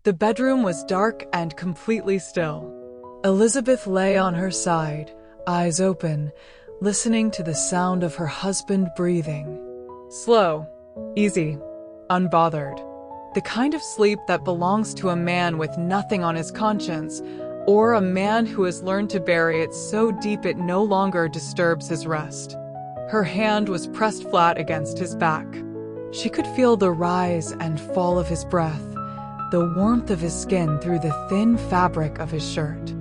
The bedroom was dark and completely still. Elizabeth lay on her side, eyes open, listening to the sound of her husband breathing. Slow, easy, unbothered. The kind of sleep that belongs to a man with nothing on his conscience, or a man who has learned to bury it so deep it no longer disturbs his rest. Her hand was pressed flat against his back. She could feel the rise and fall of his breath, the warmth of his skin through the thin fabric of his shirt.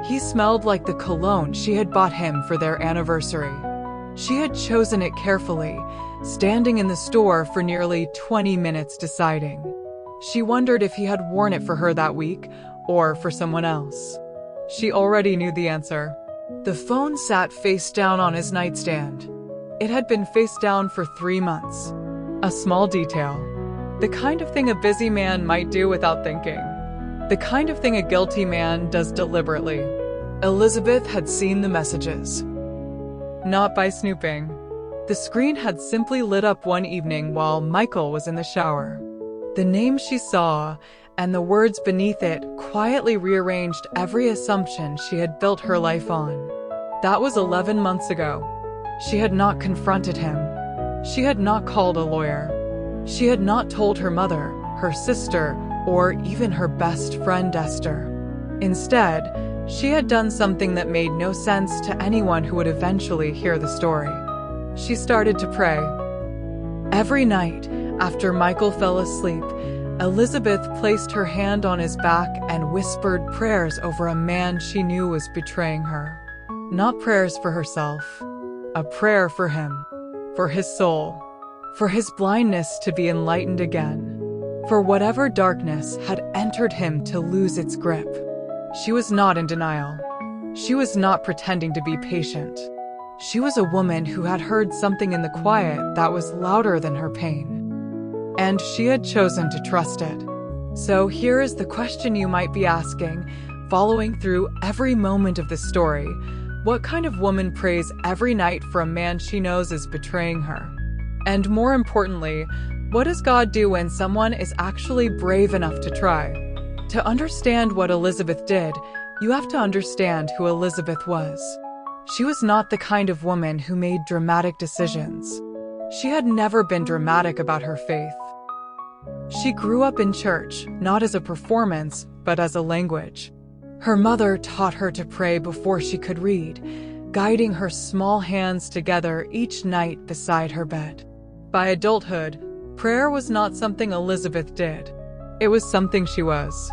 He smelled like the cologne she had bought him for their anniversary. She had chosen it carefully, standing in the store for nearly 20 minutes deciding. She wondered if he had worn it for her that week, or for someone else. She already knew the answer. The phone sat face down on his nightstand. It had been face down for 3 months. A small detail. The kind of thing a busy man might do without thinking. The kind of thing a guilty man does deliberately. Elizabeth had seen the messages. Not by snooping. The screen had simply lit up one evening while Micheal was in the shower. The name she saw and the words beneath it quietly rearranged every assumption she had built her life on. That was 11 months ago. She had not confronted him. She had not called a lawyer. She had not told her mother, her sister, or even her best friend Esther. Instead, she had done something that made no sense to anyone who would eventually hear the story. She started to pray. Every night, after Micheal fell asleep, Elizabeth placed her hand on his back and whispered prayers over a man she knew was betraying her. Not prayers for herself, a prayer for him, for his soul, for his blindness to be enlightened again, for whatever darkness had entered him to lose its grip. She was not in denial. She was not pretending to be patient. She was a woman who had heard something in the quiet that was louder than her pain. And she had chosen to trust it. So here is the question you might be asking, following through every moment of the story. What kind of woman prays every night for a man she knows is betraying her? And more importantly, what does God do when someone is actually brave enough to try? To understand what Elizabeth did, you have to understand who Elizabeth was. She was not the kind of woman who made dramatic decisions. She had never been dramatic about her faith. She grew up in church, not as a performance, but as a language. Her mother taught her to pray before she could read, guiding her small hands together each night beside her bed. By adulthood, prayer was not something Elizabeth did. It was something she was.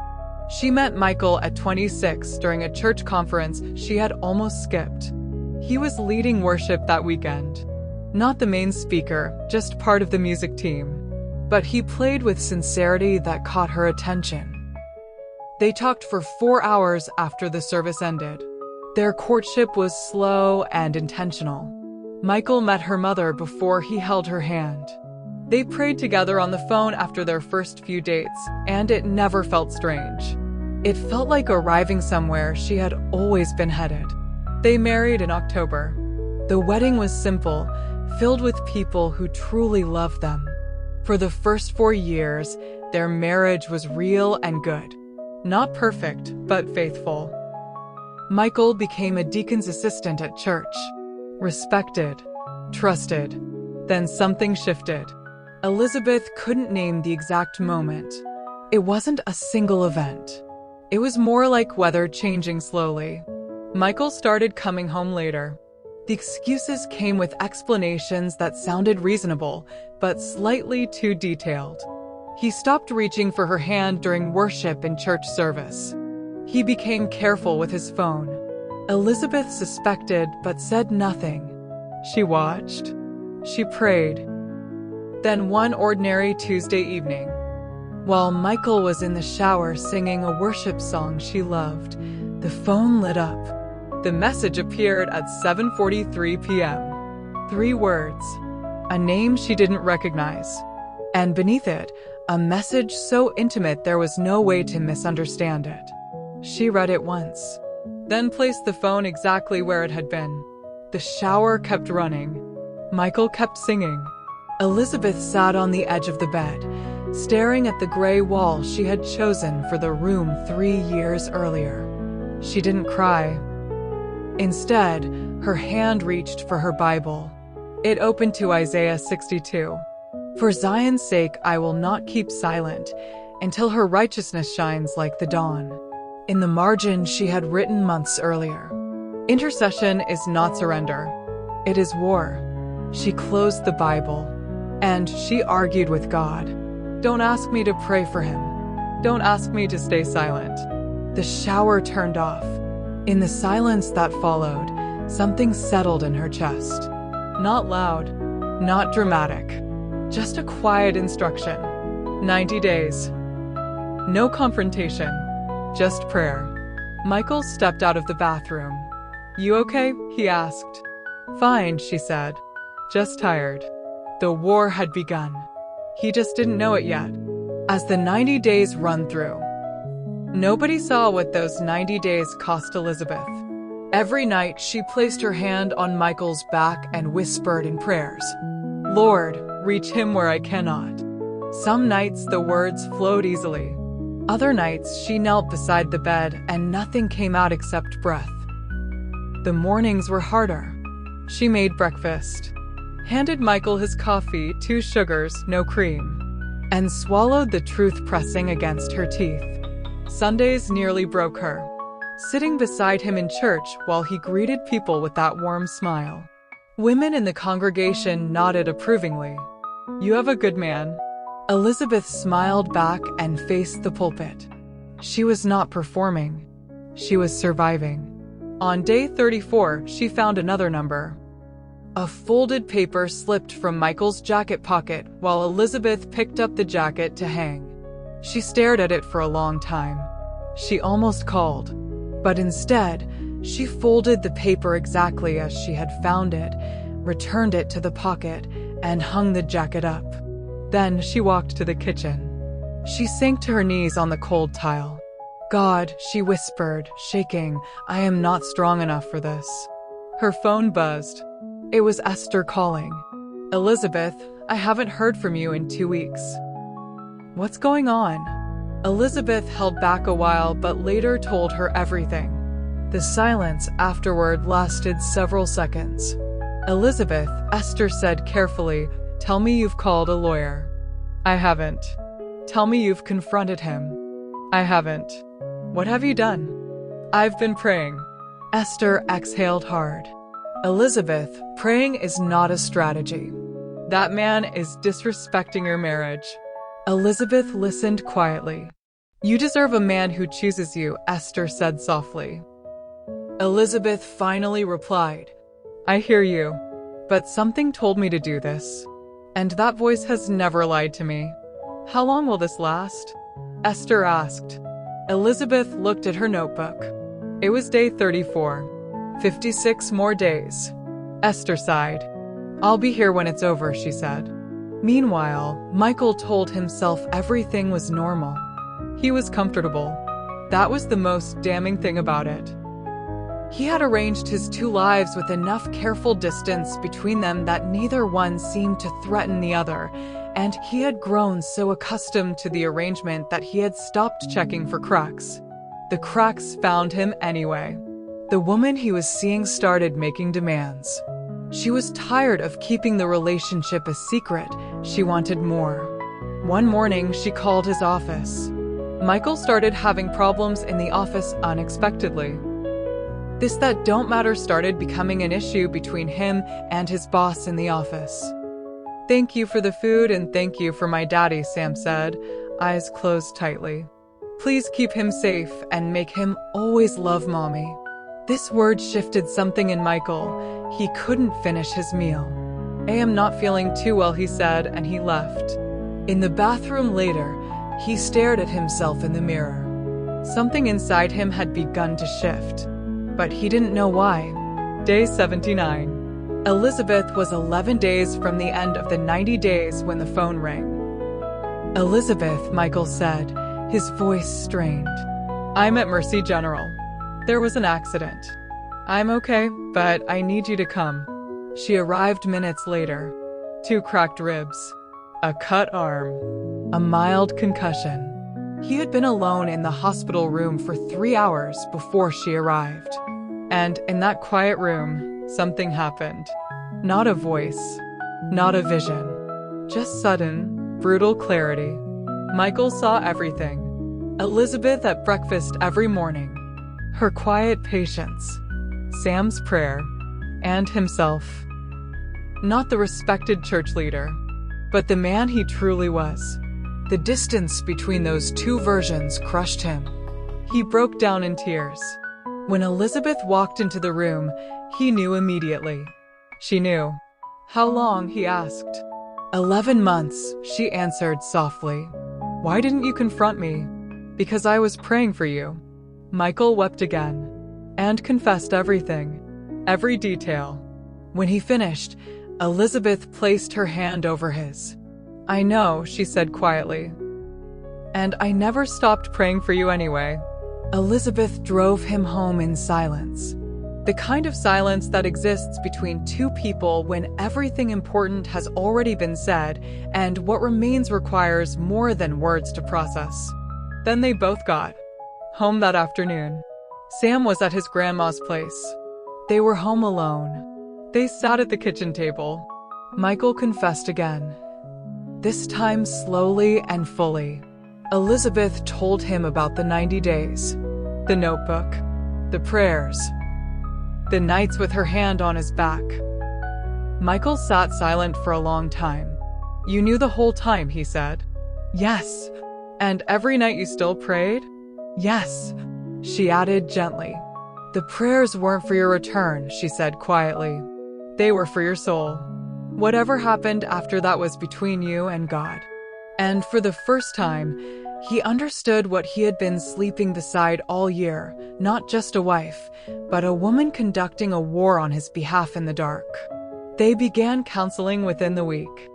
She met Micheal at 26 during a church conference she had almost skipped. He was leading worship that weekend. Not the main speaker, just part of the music team. But he played with sincerity that caught her attention. They talked for 4 hours after the service ended. Their courtship was slow and intentional. Micheal met her mother before he held her hand. They prayed together on the phone after their first few dates, and it never felt strange. It felt like arriving somewhere she had always been headed. They married in October. The wedding was simple, filled with people who truly loved them. For the first 4 years, their marriage was real and good. Not perfect, but faithful. Micheal became a deacon's assistant at church. Respected, trusted. Then something shifted. Elizabeth couldn't name the exact moment. It wasn't a single event. It was more like weather changing slowly. Micheal started coming home later. The excuses came with explanations that sounded reasonable, but slightly too detailed. He stopped reaching for her hand during worship in church service. He became careful with his phone. Elizabeth suspected but said nothing. She watched. She prayed. Then one ordinary Tuesday evening, while Micheal was in the shower singing a worship song she loved, the phone lit up. The message appeared at 7:43 p.m. 3 words. A name she didn't recognize. And beneath it, a message so intimate there was no way to misunderstand it. She read it once, then placed the phone exactly where it had been. The shower kept running. Micheal kept singing. Elizabeth sat on the edge of the bed, staring at the gray wall she had chosen for the room 3 years earlier. She didn't cry. Instead, her hand reached for her Bible. It opened to Isaiah 62. For Zion's sake, I will not keep silent until her righteousness shines like the dawn. In the margin, she had written months earlier, intercession is not surrender. It is war. She closed the Bible, and she argued with God. Don't ask me to pray for him. Don't ask me to stay silent. The shower turned off. In the silence that followed, something settled in her chest. Not loud, not dramatic, just a quiet instruction. 90 days. No confrontation, just prayer. Micheal stepped out of the bathroom. You okay? He asked. Fine, she said. Just tired. The war had begun. He just didn't know it yet. As the 90 days run through, nobody saw what those 90 days cost Elizabeth. Every night, she placed her hand on Micheal's back and whispered in prayers, Lord, reach him where I cannot. Some nights, the words flowed easily. Other nights, she knelt beside the bed and nothing came out except breath. The mornings were harder. She made breakfast, handed Micheal his coffee, 2 sugars, no cream, and swallowed the truth pressing against her teeth. Sundays nearly broke her, sitting beside him in church while he greeted people with that warm smile. Women in the congregation nodded approvingly. You have a good man. Elizabeth smiled back and faced the pulpit. She was not performing. She was surviving. On day 34, she found another number. A folded paper slipped from Micheal's jacket pocket while Elizabeth picked up the jacket to hang. She stared at it for a long time. She almost called, but instead, she folded the paper exactly as she had found it, returned it to the pocket, and hung the jacket up. Then she walked to the kitchen. She sank to her knees on the cold tile. God, she whispered, shaking, I am not strong enough for this. Her phone buzzed. It was Esther calling. Elizabeth, I haven't heard from you in 2 weeks. What's going on? Elizabeth held back a while but later told her everything. The silence afterward lasted several seconds. Elizabeth, Esther said carefully, tell me you've called a lawyer. I haven't. Tell me you've confronted him. I haven't. What have you done? I've been praying. Esther exhaled hard. Elizabeth, praying is not a strategy. That man is disrespecting your marriage. Elizabeth listened quietly. You deserve a man who chooses you, Esther said softly. Elizabeth finally replied, I hear you, but something told me to do this. And that voice has never lied to me. How long will this last? Esther asked. Elizabeth looked at her notebook. It was day 34. 56 more days. Esther sighed. I'll be here when it's over, she said. Meanwhile, Micheal told himself everything was normal. He was comfortable. That was the most damning thing about it. He had arranged his 2 lives with enough careful distance between them that neither one seemed to threaten the other, and he had grown so accustomed to the arrangement that he had stopped checking for cracks. The cracks found him anyway. The woman he was seeing started making demands. She was tired of keeping the relationship a secret. She wanted more. One morning, she called his office. Micheal started having problems in the office unexpectedly. This that don't matter started becoming an issue between him and his boss in the office. Thank you for the food and thank you for my daddy, Sam said, eyes closed tightly. Please keep him safe and make him always love mommy. This word shifted something in Micheal. He couldn't finish his meal. I am not feeling too well, he said, and he left. In the bathroom later, he stared at himself in the mirror. Something inside him had begun to shift, but he didn't know why. Day 79. Elizabeth was 11 days from the end of the 90 days when the phone rang. Elizabeth, Micheal said, his voice strained. I'm at Mercy General. There was an accident. I'm okay, but I need you to come. She arrived minutes later. 2 cracked ribs. A cut arm. a mild concussion. He had been alone in the hospital room for 3 hours before she arrived. And in that quiet room, something happened. Not a voice, not a vision, just sudden, brutal clarity. Micheal saw everything. Elizabeth at breakfast every morning, her quiet patience, Sam's prayer, and himself. Not the respected church leader, but the man he truly was. The distance between those two versions crushed him. He broke down in tears. When Elizabeth walked into the room, he knew immediately. She knew. How long, he asked. 11 months, she answered softly. Why didn't you confront me? Because I was praying for you. Micheal wept again, and confessed everything, every detail. When he finished, Elizabeth placed her hand over his. I know, she said quietly. And I never stopped praying for you anyway. Elizabeth drove him home in silence. The kind of silence that exists between two people when everything important has already been said and what remains requires more than words to process. Then they both got home that afternoon. Sam was at his grandma's place. They were home alone. They sat at the kitchen table. Micheal confessed again. This time slowly and fully. Elizabeth told him about the 90 days, the notebook, the prayers, the nights with her hand on his back. Micheal sat silent for a long time. You knew the whole time, he said. Yes. And every night you still prayed? Yes, she added gently. The prayers weren't for your return, she said quietly. They were for your soul. Whatever happened after that was between you and God. And for the first time, he understood what he had been sleeping beside all year, not just a wife, but a woman conducting a war on his behalf in the dark. They began counseling within the week.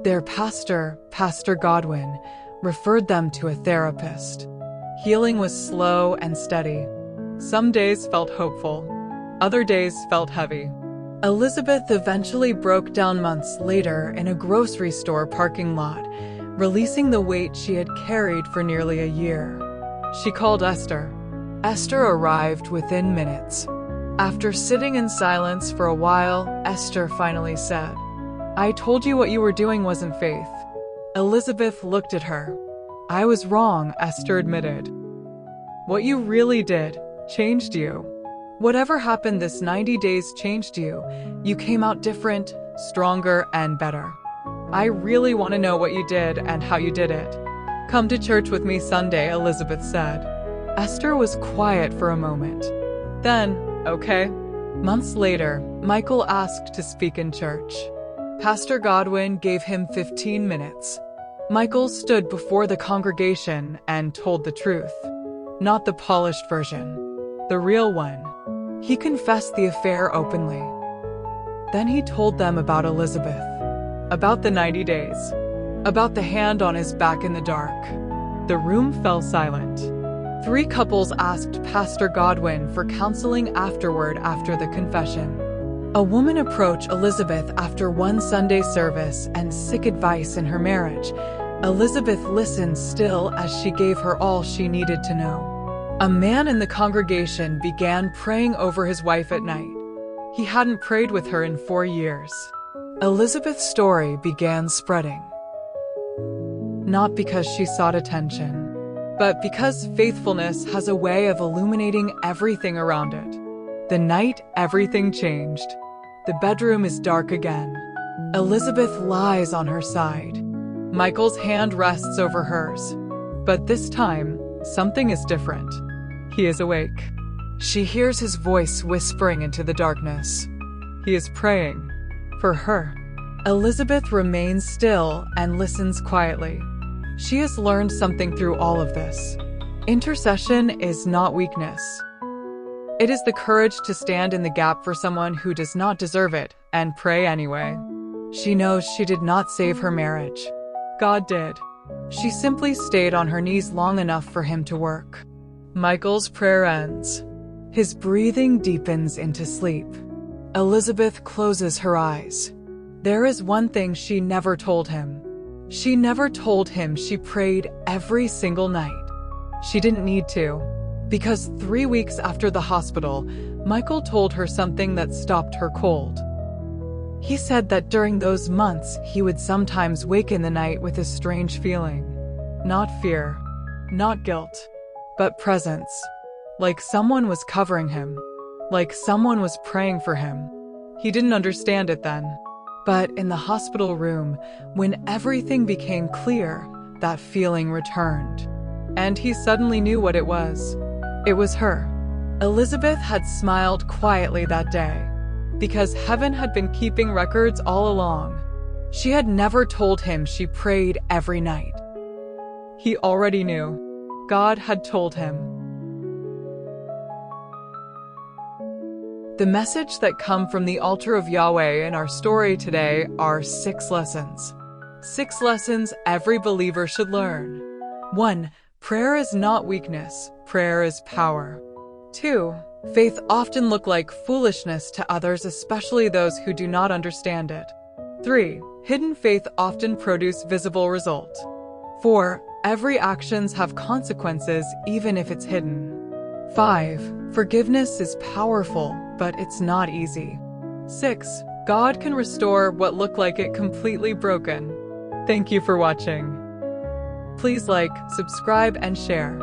Their pastor, Pastor Godwin, referred them to a therapist. Healing was slow and steady. Some days felt hopeful. Other days felt heavy. Elizabeth eventually broke down months later in a grocery store parking lot, releasing the weight she had carried for nearly a year. She called Esther. Esther arrived within minutes. After sitting in silence for a while, Esther finally said, I told you what you were doing wasn't faith. Elizabeth looked at her. I was wrong, Esther admitted. What you really did changed you. Whatever happened this 90 days changed you. You came out different, stronger, and better. I really want to know what you did and how you did it. Come to church with me Sunday, Elizabeth said. Esther was quiet for a moment. Then, okay. Months later, Micheal asked to speak in church. Pastor Godwin gave him 15 minutes. Micheal stood before the congregation and told the truth. Not the polished version. The real one. He confessed the affair openly. Then he told them about Elizabeth. About the 90 days. About the hand on his back in the dark. The room fell silent. 3 couples asked Pastor Godwin for counseling afterward after the confession. A woman approached Elizabeth after one Sunday service and sought advice in her marriage. Elizabeth listened still as she gave her all she needed to know. A man in the congregation began praying over his wife at night. He hadn't prayed with her in 4 years. Elizabeth's story began spreading. Not because she sought attention, but because faithfulness has a way of illuminating everything around it. The night everything changed. The bedroom is dark again. Elizabeth lies on her side. Micheal's hand rests over hers. But this time, something is different. He is awake. She hears his voice whispering into the darkness. He is praying. For her. Elizabeth remains still and listens quietly. She has learned something through all of this. Intercession is not weakness. It is the courage to stand in the gap for someone who does not deserve it and pray anyway. She knows she did not save her marriage. God did. She simply stayed on her knees long enough for him to work. Micheal's prayer ends. His breathing deepens into sleep. Elizabeth closes her eyes. There is one thing she never told him. She never told him she prayed every single night. She didn't need to, because 3 weeks after the hospital, Micheal told her something that stopped her cold. He said that during those months, he would sometimes wake in the night with a strange feeling. Not fear, not guilt, but presence. Like someone was covering him. Like someone was praying for him. He didn't understand it then. But in the hospital room, when everything became clear, that feeling returned. And he suddenly knew what it was. It was her. Elizabeth had smiled quietly that day, because heaven had been keeping records all along. She had never told him she prayed every night. He already knew. God had told him. The message that come from the altar of Yahweh in our story today are 6 lessons. 6 lessons every believer should learn. 1. Prayer is not weakness. Prayer is power. 2. Faith often looks like foolishness to others, especially those who do not understand it. 3. Hidden faith often produces visible result. 4. Every actions have consequences even if it's hidden. 5. Forgiveness is powerful, but it's not easy. 6. God can restore what looked like it completely broken. Thank you for watching. Please like, subscribe, and share.